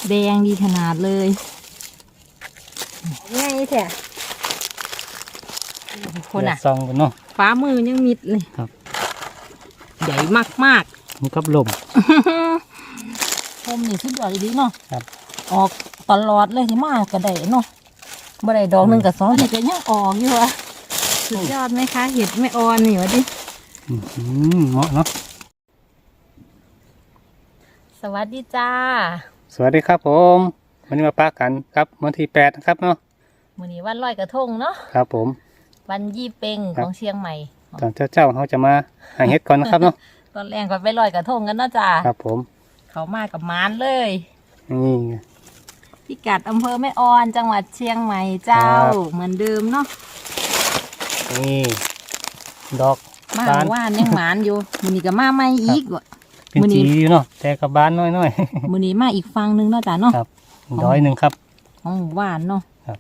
แดงดีขนาดเลยง่ายแท้คนอ่ะซองกันเนาะฟ้ามือยังมิดเลยครับใหญ่มากมากมันกับลมลมนี่สุดยอดดีเนาะครับออกตลอดเลยที่มากกระไดเนาะบ่ได้ดอกหนึ่งกับสองเห็ดก็ยังออกอยู่วะสุดยอดไหมคะเห็ดไม่อ่อนนี่วะดิเหมาะเนาะสวัสดีจ้าสวัสดีครับผมวันนี้มาปากันครับวันที่8นะครับเนาะมื้อนี้วันลอยกระทงเนาะครับผมวันยี่เป็งของเชียงใหม่ตอนเจ้าเขาจะมาหาเห็ดก่อนนะครับเนาะตอนแรกก่อนไปลอยกระทงกันเนาะจ้าครับผมเขามากับม้านเลยนี่พิกัดอำเภอแม่ออนจังหวัดเชียงใหม่เจ้าเหมือนเดิมเนาะนี่ดอกมาว่านยังหมานอยู่มื้อนี้ก็มาไม่อีกว่ะเป็นจีอยู่เนาะแต่กับบานน้อยๆมื้อนี้มาอีกฟังนึงเนาะจ้าเนาะครับดอยหนึ่งครับของว่านเนาะครับ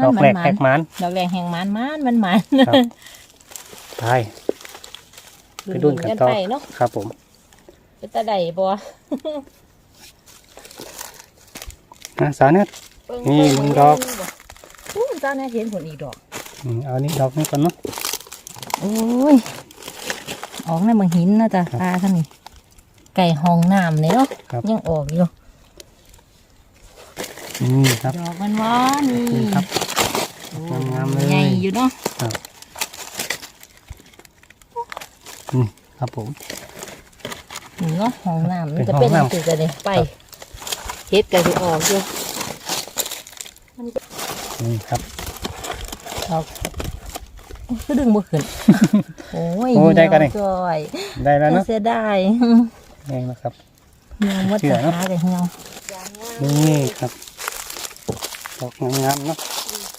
ดอกแรกแหกมันดอกแรกแหกมันมันตายไปดุนกันต่อเนาะครับผมเป็นตาใดบ่สาวเนี่ยนี่มึงดอกเจ้าเนี่ยเห็นผลอีกดอกเอานี่ดอกนี้ก่อนเนาะโอ้ยออกในบางหินนะจ๊ะปลาท่านนี่ไก่ห้องน้ำเนี่ยเนาะยังออกอยู่ครับดอกมันว่านี่ครับงามเลยใหญ่อยู่เนาะครับครับผมนี่เนาะห้องน้ำมันจะเป็นตื่นกันเลยไปเฮ็ดกันที่ออกอยู่นี่ครับดอกก็ดึงมือขึ้นโอ้ยได้กันเลยได้แล้วเนาะเสียดายนี่นะครับเหี่ยวมัดจะหาแต่เหี่ยวนี่ครับดอกงามๆเนาะ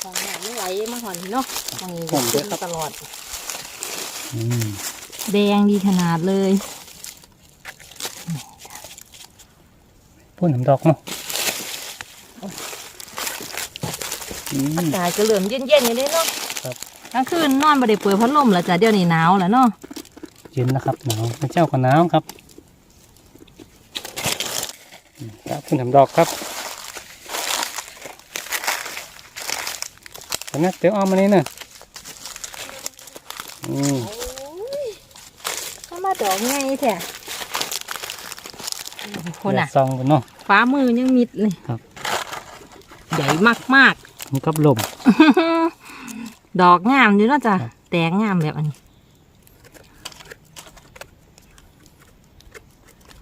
ของหนาไม่ไหวมาหอนเนาะตรงนี้ผมเดินตลอดแดงดีขนาดเลยพ่นน้ำดอกเนาะอากาศก็เริ่มเย็นๆอย่างนี้เนาะกลางคืนนอนบ่ได้เปิดพัดลมแล้วจ้ะเดี๋ยวนี้หนาวแล้วเนาะเย็นนะครับหนาวเจ้าก็หนาวครับพ่นน้ำดอกครับตอนนี้เดี๋ยวเอามานี่นะเข้ามาดอกไงแท้คนอ่ะซองกันเนาะฟ้ามือยังมิดเลยครับใหญ่มากมันกับลมดอกงามอยู่เนาะจ้ะแตงงามแบบอันนี้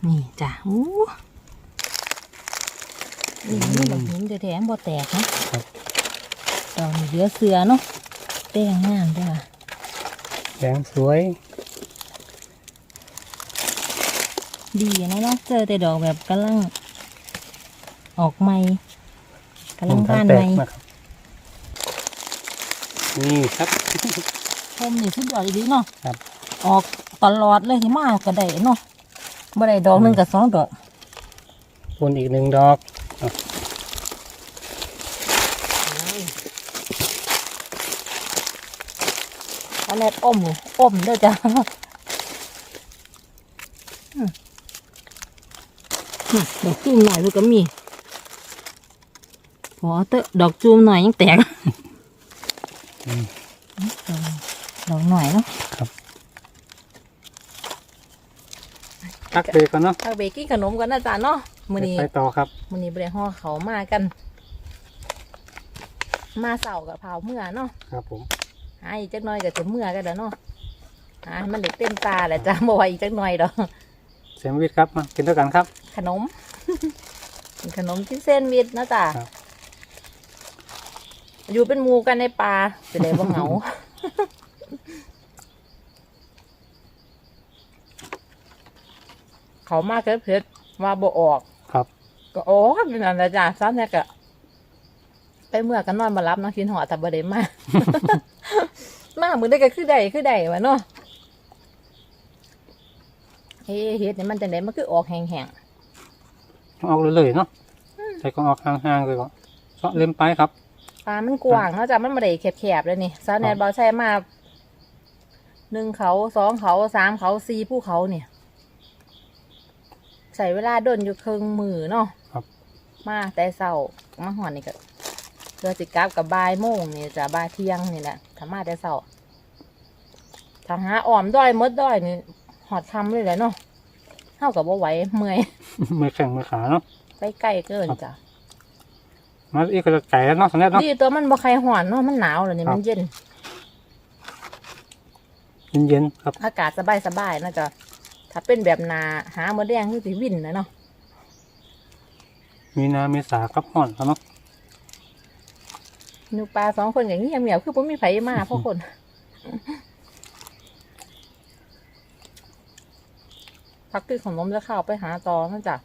นี่จ้ะอู้นี่แบบหินแท้ๆบ่แตกนะดอกเยอะเสือเนาะแตงงามด้วยแดงสวยดีนะเนาะเจอแต่ดอกแบบกำลังออกใหม่กำลังบานใหม่นี่ครับชมนี่สุดยอดดีเนาะครับออกตลอดเลยที่มากกระไดเนาะบ่ได้ดอกหนึ่งกับสองดอกพ่นอีกหนึ่งดอกอันนี้อมเด้อจ้ะดอกจูมหน่อยมันก็มีพอเตอะดอกจูมหน่อยยังแตกดอกหน่อยเนาะครับตักเบรกก่อนเนาะตักเบรกกินขนมกันนะจ๊ะเนาะมื้อนี้ไปต่อครับมื้อนี้บริห่อเขามากันมาเสากับเผาเมื่อเนาะครับผมหาอีกจักหน่อยกับจะเมื่อกันแล้วเนาะมันเด็กเต็มตาแหละจ้ะบ่ไหวอีกจักหน่อยดอกเซนด์วิชครับมากินด้วยกันครับขนมขนมกินเส้นวิทนะจ๊ะอยู่เป็นหมู่กันในป่าจะได้บ่เหงาเขามากเผ็ดว่าบ่ออกครับก็ออกเป็นอะไรจ้ะซ้ำเนี่ยก็ไปเมื่อกันนอนมารับน้องคินหอแต่บ่ได้มามามือได้ก็คือได้วะเนาะเฮ็ดเนี่ยมันจะไหนมันคือออกแห้งๆออกเลยเนาะใส่ก็ออกห่างๆเลยก็เสาะเล็มไปครับปลามันกว้างเนาะจ้ะมันไม่ได้แคบๆเลยนี่ซาแนนบอลใช่มา1 เขา 2 เขา 3 เขา 4 ภูเขาเนี่ย ใส่เวลาโดนอยู่ครึ่งมือเนาะ ครับ มาแต่เช้ามาหอนนี่ก็เพื่อสิกลับกับบ่ายโมงนี่จะบ่ายเที่ยงนี่แหละถ้ามาแต่เช้าถ้าหาอ้อมด้อยมดด้อยนี่หอดคำเลยแหละเนาะเท่ากับว่าไหวเมื่อย มือแข็งมือขาเนาะ ไปใกล้เกินจ้ะ มาอีกก็จะไก่แล้วเนาะสันแรกเนาะ ดีตัวมันบ่ใครหอนเนาะมันหนาวเลยนี่ ครับ มันเย็น เย็นๆครับ อากาศสบายๆนะจ๊ะถ้าเป็นแบบนาหาเมื่อแดงคือสิวินนะเนาะ มีนาเมษาครับห่อนครับเนาะ หนูปลาสองคนอย่างนี้เหมียวคือผมมีไผมาเพราะคน พักกินขนมจะเข้าไปหาตอนะจ๊ะ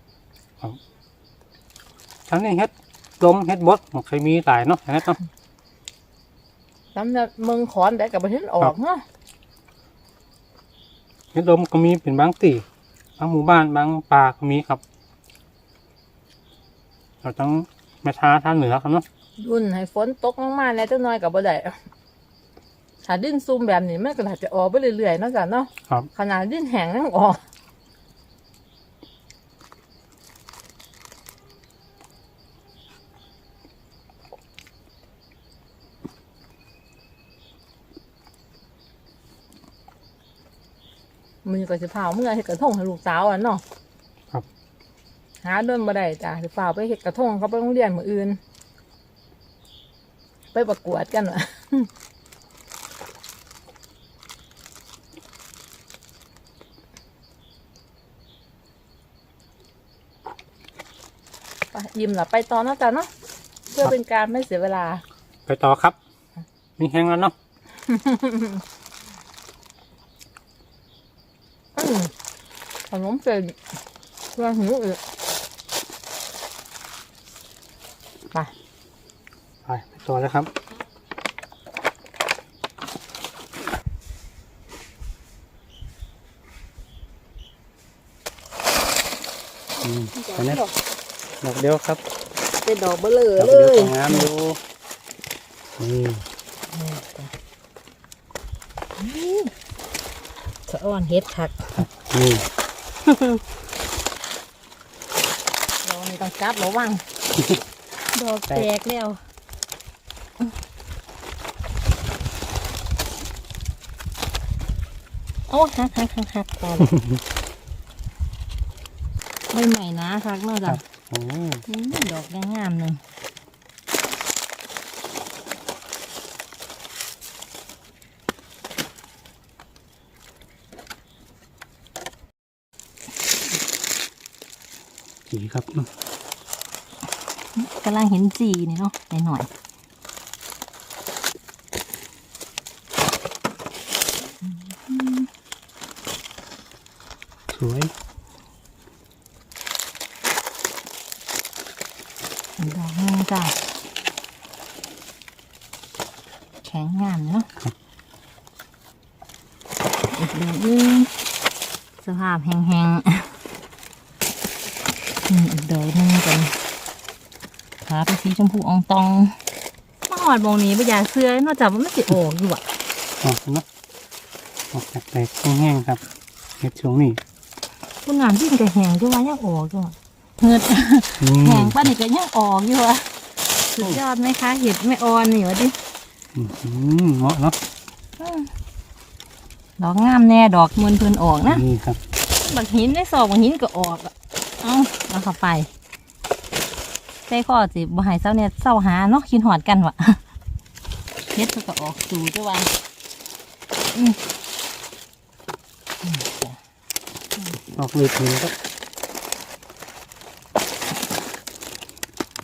ทั้งนี้เฮ็ดลมเฮ็ดบดมันเคยมีหลายเนาะสันแรกเนาะ น้ำจะเมืองขอนได้กับประเทศออกเนาะ เฮ็ดลมก็มีเป็นบางตีบางหมู่บ้านบางป่าก็มีครับเราต้องแม่ท้าท่าเหนือครับเนาะ รุ่นให้ฝนตกลงมาแล้วจังน้อยกับบ่ได้ถ้าดิ้นซุ่มแบบนี้มันก็อาจจะออกไปเรื่อยๆเนาะจ๊ะเนาะ ครับ ขนาดดิ้นแห้งยังออกมันก็จะเผาเมื่อเห็ดกระทงให้ลูกสาวอ่ะเนาะ ครับ หาเดินบ่ได้จ้ะสิเผาไปเห็ดกระทงเขาไปโรงเรียนมื้ออื่น ไปประกวดกันวะ ไปยิ้มหลับไปตอนนะจ๊ะเนาะเพื่อเป็นการไม่เสียเวลา ไปต่อครับ มีแห้งแล้วเนาะ ขนมเส้นเพื่อหิวอีกไป ไปต่อแล้วครับอันนี้ดอกเดียวครับ เป็นดอกเบลอ ดอก เล เดียวย ก็งามอยู่นี่ สะอ่อนเฮ็ดคัก นี่ เรานี่ต้องจับระวัง ดอกแตกแล้วโอ้หักตายไม่ใหม่นะคักเนาะจ้ะ โอ้ ดอกงามๆหนึ่ง สีครับ กำลังเห็นจีนี่เนาะหน่อย สวย ดอกนึงจ้ะแข็งงามเนาะอีกดอกนึงสภาพแห้งๆอีกดอกนึงกันขาเป็นสีชมพูอองตองมาหอดมองนี้ไม่อยากเสื้อนอกจากว่ามันสิออกอยู่อ่ะ ออกเนาะออกจากแตกแห้งๆครับเห็ดช่วงนี้ คุณงามที่ก็แห้งด้วยว่ายังออกอยู่อะเห็ดแห้งป้านี่ก็ยังออกอยู่อ่ะสุดยอดไหมคะเห็ดไม่อ่อนนี่วะดิ เหมาะเนาะ ดอกงามแน่ดอกมันเพิ่นออกนะ นี่ครับ บางหินได้สอบบางหินก็ออกอ่ะเอาเข้าไปใส่ข้อสิบ่ใหายเศร้าเนี่ยเศร้าหาเนาะคิดหอดกันวะเฮ็ดเพิ่นก็ออกสู่ด้วยว่าจ้ะ ออกเลยถึงครับ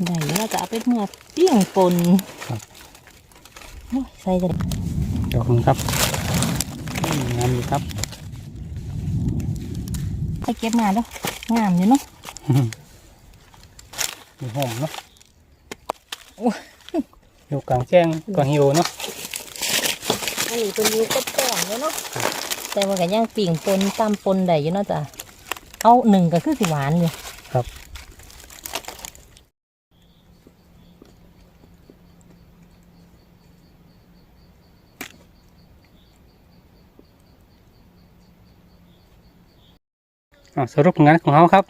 ได้แล้วจะเอาไปเมื่อเปี้ยงปนโอ้ยใส่กัน ดอกนึงครับงามอยู่ครับ ไปเก็บมาแล้วงามอยู่เนาะ อยู่ห่มเนาะอยู่กลางแจ้งกลางฮิวเนาะ อันนี้เป็นยูก็ป้องแล้วเนาะแต่ว่ากันย่างปิ่งปนตามปนได้อยู่เนาะจ้ะเอาหนึ่งก็คือสิหวานอยู่ ครับสรุปงานของเขาครับ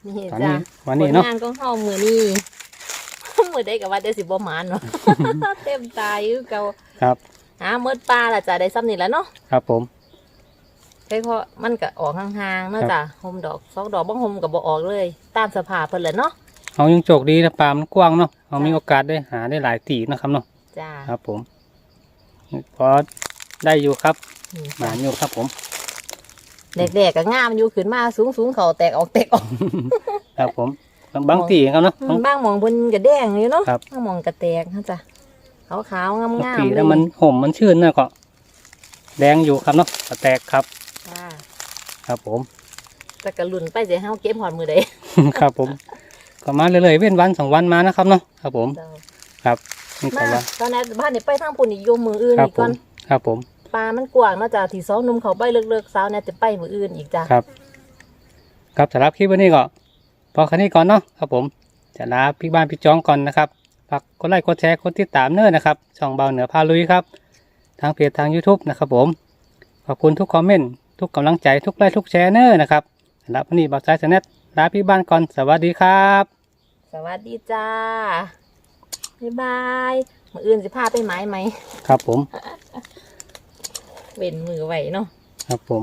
นี่ ตอน จ้ะ นี้วันนี้เนาะ ผลงานของเฮามื้อนี้ มื้อใดก็ว่าได้สิบ่หมานเนาะ เต็มตายคือเก่า ครับ หาเมิดปลาล่ะจ้ะได้ซ้ำนี่แหล้วเนาะ ครับผม ใช่เพราะมันก็ออกห่างๆเนาะ ครับ จ้ะห่มดอกสองดอกบ่ห่มก็บ่ออกเลย ตามสภาพเพิ่นแหละเนาะ เอายังโชคดีนะปลามันกว้างเนาะเอามีโอกาสได้หาได้หลายตีนะครับเนาะ จ้า ครับผมพอได้อยู่ครับ นี่ หมา จ้ะ อยู่ครับผม แดกๆก็งามอยู่ขึ้นมาสูงๆเขาแตกออก ครับผมบางตีครับเนาะ บางหมองเพิ่นก็แดงอยู่เนาะ ครับ บางหมองก็แตกเนาะจ้ะขาวๆงาม บาง ๆ ตี เล แล้ว ย มันห่มมันชื่นนะก็แดงอยู่ครับเนาะก็แตกครับ จ้า ครับผม แต่ก็ลุ้นไปสิเฮาเก็บฮอดมื้อใด ครับผมก็มาเรื่อยๆเว้นวันสองวันมานะครับเนาะครับผม เจ้า ครับนี่ก็ มา ว่า ตอนนี้บ้านนี่ไปทางพุ่นอีกอยู่มื้ออื่น ครับ อีก ผ ก่อ ม น ครับผม ปลามันกว้างเนาะจ้ะที่สองหนุ่มเขาไปเลิกๆสาวเนี่ยจะไปมื้ออื่นอีกจ้ะ ครับ ครับสำหรับคลิปวันนี้ก็พอแค่นี้ก่อนเนาะครับผมจะลาพี่บ้านพี่จ้องก่อนนะครับฝากกดไลค์กดแชร์กดติดตามเน้อนะครับช่องเบาเหนือพาลุยครับทางเพจทาง YouTube นะครับผมขอบคุณทุกคอมเมนต์ทุกกำลังใจทุกไลค์ทุกแชร์เน้อนะครับสำหรับวันนี้บอกใจสแนทลาพี่บ้านก่อนสวัสดีครับ สวัสดีจ้าบ๊ายบายมื้ออื่นสิพาไปไม้ไหม ครับผม เว้นมือไว้เนาะ ครับผม